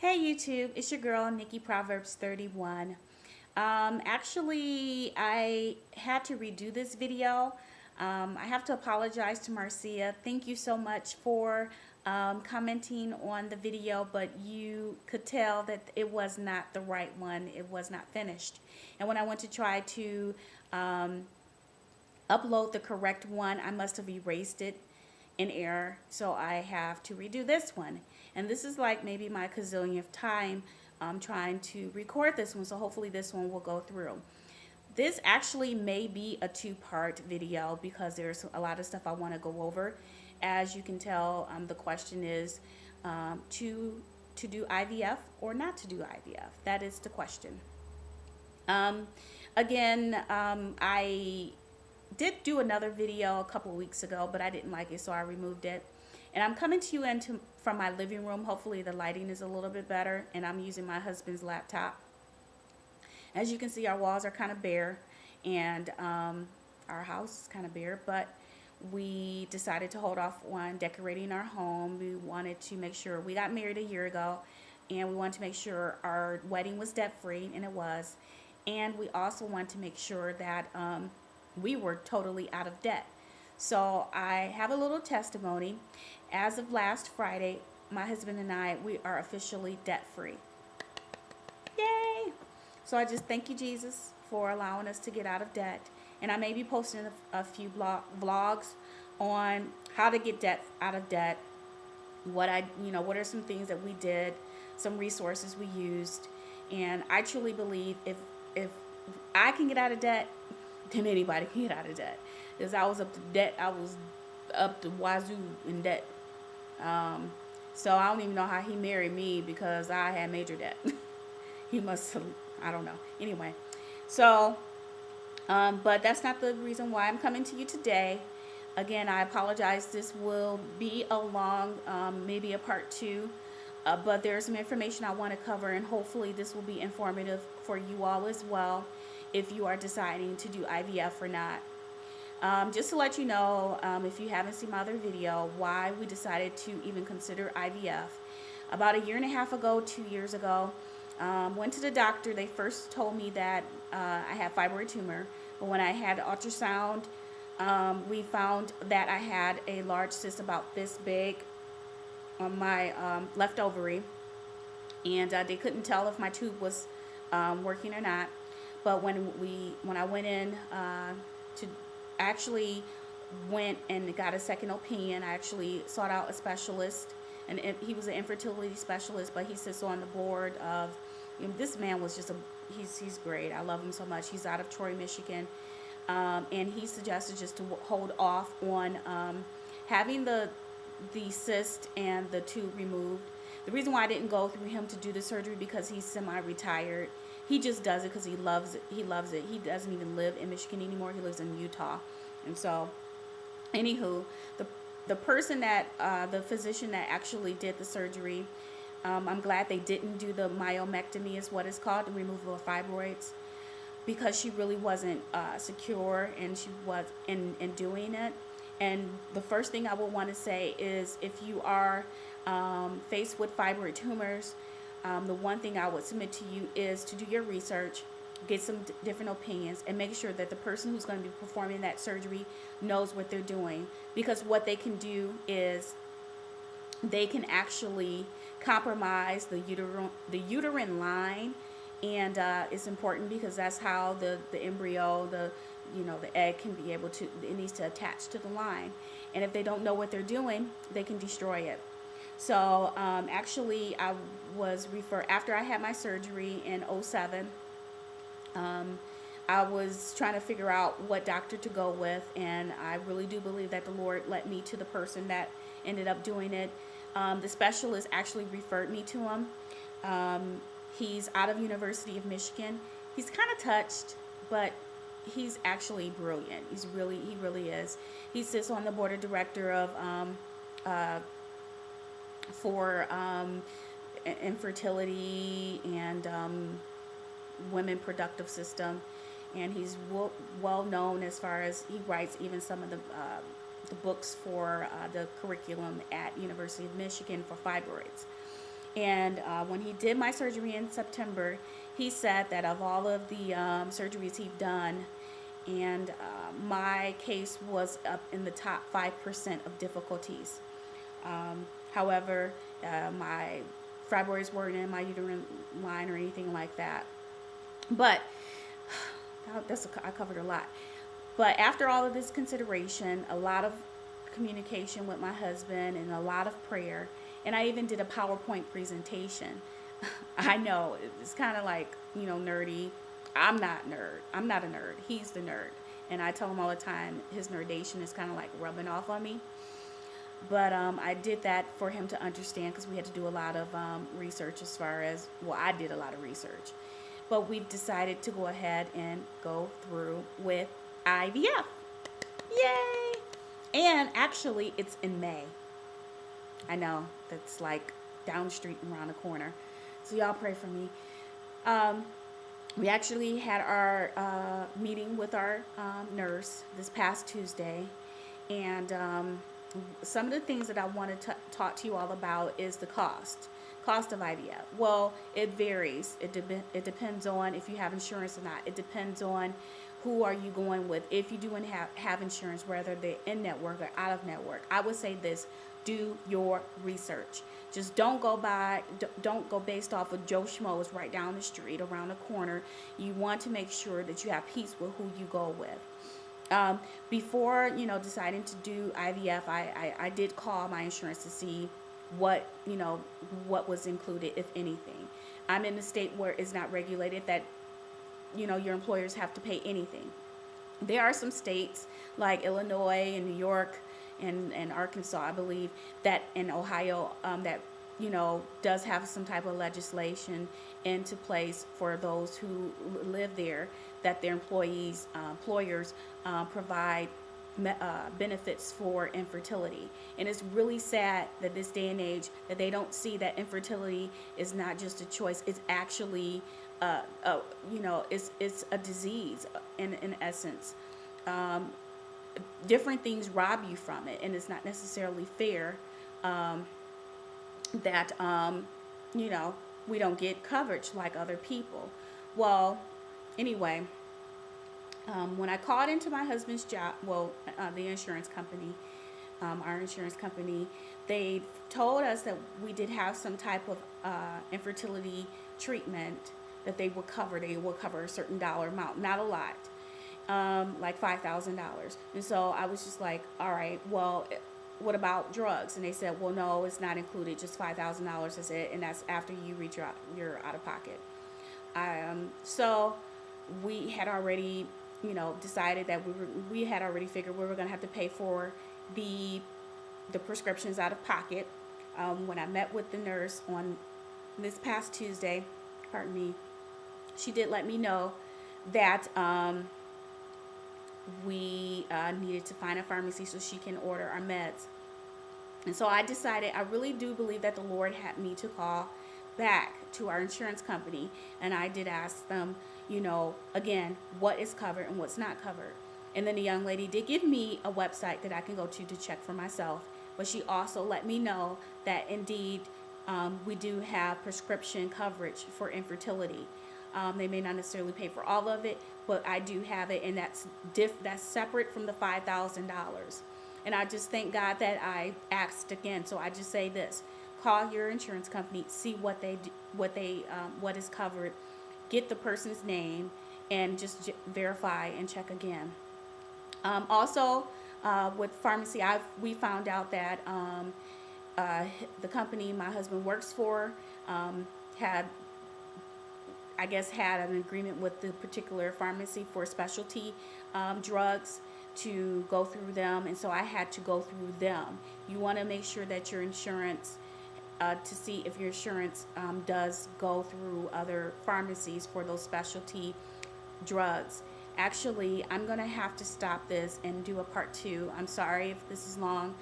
Hey YouTube, it's your girl Nikki Proverbs 31. Actually, I had to redo this video. I have to apologize to Marcia. Thank you so much for commenting on the video, but you could tell that it was not the right one. It was not finished. And when I went to try to upload the correct one, I must have erased it in error, so I have to redo this one. And this is like maybe my gazillionth time trying to record this one, so hopefully this one will go through. This actually may be a two-part video because there's a lot of stuff I want to go over. As you can tell, the question is to do IVF or not to do IVF. That is the question. I did do another video a couple weeks ago, but I didn't like it, so I removed it. And I'm coming to you from my living room. Hopefully the lighting is a little bit better, and I'm using my husband's laptop. As you can see, our walls are kind of bare, and our house is kind of bare, but we decided to hold off on decorating our home. We wanted to make sure, we got married a year ago, and we wanted to make sure our wedding was debt-free, and it was. And we also wanted to make sure that we were totally out of debt. So I have a little testimony. As of last Friday, my husband and I, we are officially debt-free. Yay! So I just thank you, Jesus, for allowing us to get out of debt. And I may be posting a few vlogs on how to get out of debt. What are some things that we did, some resources we used. And I truly believe if I can get out of debt, then anybody can get out of debt. Because I was up to debt, I was up to wazoo in debt. So I don't even know how he married me because I had major debt. He must have, I don't know. Anyway, so, but that's not the reason why I'm coming to you today. Again, I apologize. This will be a long, maybe a part 2. But there's some information I want to cover, and hopefully this will be informative for you all as well if you are deciding to do IVF or not. Just to let you know, if you haven't seen my other video, why we decided to even consider IVF. About a year and a half ago, 2 years ago, went to the doctor. They first told me that I had fibroid tumor, but when I had ultrasound, we found that I had a large cyst about this big on my left ovary, and they couldn't tell if my tube was working or not. But when I went in to actually went and got a second opinion, I actually sought out a specialist, and he was an infertility specialist, but he sits on the board of, this man was just he's great. I love him so much. He's out of Troy, Michigan, and he suggested just to hold off on having the cyst and the tube removed. The reason why I didn't go through him to do the surgery because he's semi-retired. He just does it because he loves it. He loves it. He doesn't even live in Michigan anymore. He lives in Utah. And so, anywho, the person that, the physician that actually did the surgery, I'm glad they didn't do the myomectomy is what it's called, the removal of fibroids, because she really wasn't secure, and she was in doing it. And the first thing I would want to say is, if you are faced with fibroid tumors, the one thing I would submit to you is to do your research, get some different opinions, and make sure that the person who's going to be performing that surgery knows what they're doing. Because what they can do is they can actually compromise the uterine line, and it's important because that's how the embryo, the egg can be able to, it needs to attach to the line. And if they don't know what they're doing, they can destroy it. So actually I was referred, after I had my surgery in 2007, I was trying to figure out what doctor to go with, and I really do believe that the Lord led me to the person that ended up doing it. The specialist actually referred me to him. He's out of University of Michigan. He's kind of touched, but he's actually brilliant. He really is. He sits on the board of director of for infertility and women productive system, and he's well known as far as he writes even some of the books for the curriculum at University of Michigan for fibroids. And when he did my surgery in September, he said that of all of the surgeries he'd done, and my case was up in the top 5% of difficulties. However, my fibroids weren't in my uterine line or anything like that. But I covered a lot. But after all of this consideration, a lot of communication with my husband and a lot of prayer, and I even did a PowerPoint presentation. I know it's kind of like, nerdy. I'm not a nerd. He's the nerd. And I tell him all the time his nerdation is kind of like rubbing off on me. But I did that for him to understand, because we had to do a lot of research as far as, well, I did a lot of research. But we've decided to go ahead and go through with IVF. Yay! And actually, it's in May. I know, that's like down the street and around the corner. So y'all pray for me. We actually had our meeting with our nurse this past Tuesday. And some of the things that I want to talk to you all about is the cost of IVF. Well, it varies. It depends on if you have insurance or not. It depends on who are you going with. If you do have insurance, whether they're in network or out of network. I would say this: do your research. Just don't go based off of Joe Schmo is right down the street, around the corner. You want to make sure that you have peace with who you go with. Before deciding to do IVF, I did call my insurance to see what was included, if anything. I'm in a state where it's not regulated that your employers have to pay anything. There are some states like Illinois and New York and Arkansas, I believe, that in Ohio, that does have some type of legislation into place for those who live there, that their employers provide benefits for infertility. And it's really sad that this day and age that they don't see that infertility is not just a choice. It's actually it's a disease in essence. Different things rob you from it, and it's not necessarily fair that we don't get coverage like other people. Well, anyway, when I called into my husband's job, the insurance company, our insurance company, they told us that we did have some type of infertility treatment that they would cover. They would cover a certain dollar amount, not a lot, like $5,000. And so I was just like, all right, well, what about drugs? And they said, well, no, it's not included, just $5,000 is it, and that's after you reach your out of pocket. So we had already decided that we had already figured we were going to have to pay for the prescriptions out of pocket. When I met with the nurse on this past Tuesday, pardon me, she did let me know that we needed to find a pharmacy so she can order our meds. And so I decided, I really do believe that the Lord had me to call back to our insurance company, and I did ask them, again, what is covered and what's not covered. And then the young lady did give me a website that I can go to check for myself, but she also let me know that indeed we do have prescription coverage for infertility. They may not necessarily pay for all of it, but I do have it, and that's separate from the $5,000. And I just thank God that I asked again. So I just say this: call your insurance company, see what is covered, get the person's name, and just verify and check again. Also, with pharmacy, we found out that the company my husband works for had an agreement with the particular pharmacy for specialty drugs to go through them, and so I had to go through them. You want to make sure that your insurance, to see if your insurance does go through other pharmacies for those specialty drugs. Actually, I'm going to have to stop this and do a part 2. I'm sorry if this is long.